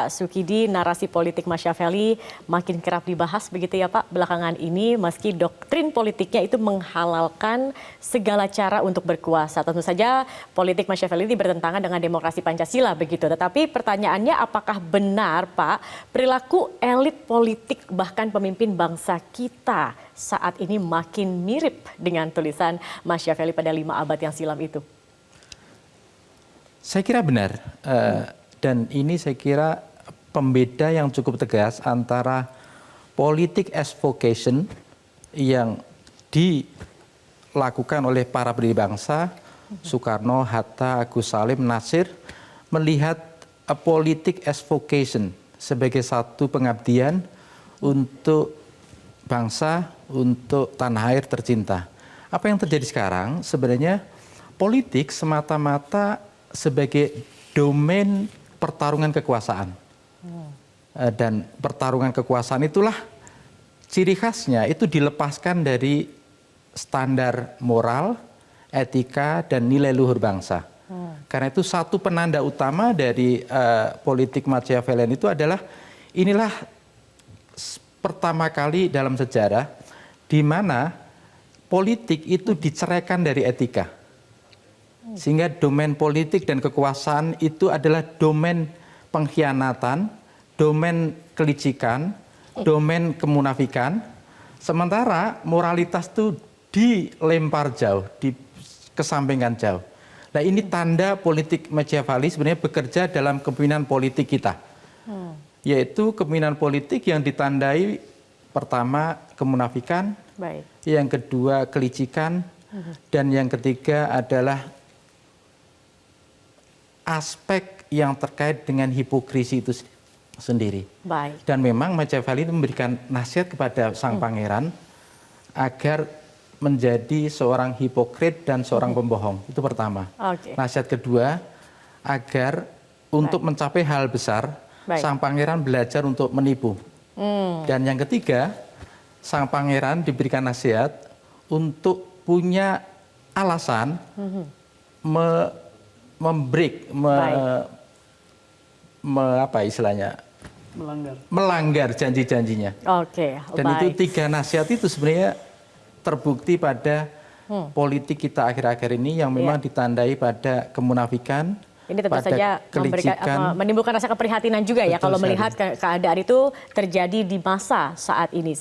Pak Sukidi, narasi politik Machiavelli makin kerap dibahas begitu ya Pak belakangan ini, meski doktrin politiknya itu menghalalkan segala cara untuk berkuasa. Tentu saja politik Machiavelli ini bertentangan dengan demokrasi Pancasila begitu. Tetapi pertanyaannya, apakah benar Pak perilaku elit politik bahkan pemimpin bangsa kita saat ini makin mirip dengan tulisan Machiavelli pada 5 abad yang silam itu? Saya kira benar, dan ini saya kira pembeda yang cukup tegas antara politik as vocation yang dilakukan oleh para pendiri bangsa, Soekarno, Hatta, Agus Salim, Nasir, melihat politik as vocation sebagai satu pengabdian untuk bangsa, untuk tanah air tercinta. Apa yang terjadi sekarang sebenarnya politik semata-mata sebagai domain pertarungan kekuasaan. Dan pertarungan kekuasaan itulah ciri khasnya itu dilepaskan dari standar moral, etika, dan nilai luhur bangsa. Karena itu satu penanda utama dari politik Machiavellian itu adalah inilah pertama kali dalam sejarah di mana politik itu diceraikan dari etika. Sehingga domain politik dan kekuasaan itu adalah domain pengkhianatan, domain kelicikan, domain kemunafikan. Sementara moralitas itu dilempar jauh, dikesampingkan jauh. Nah ini tanda politik Machiavelli sebenarnya bekerja dalam kepemimpinan politik kita. Yaitu kepemimpinan politik yang ditandai pertama kemunafikan, yang kedua kelicikan, dan yang ketiga adalah aspek yang terkait dengan hipokrisi itu sendiri. Dan memang Machiavelli memberikan nasihat kepada sang pangeran agar menjadi seorang hipokrit dan seorang pembohong. Itu pertama. Nasihat kedua, agar untuk mencapai hal besar, sang pangeran belajar untuk menipu. Dan yang ketiga, sang pangeran diberikan nasihat untuk punya alasan melanggar janji-janjinya. Dan itu 3 nasihat itu sebenarnya terbukti pada politik kita akhir-akhir ini yang memang ditandai pada kemunafikan. Ini tentu saja menimbulkan rasa keprihatinan juga ya kalau melihat keadaan itu terjadi di masa saat ini.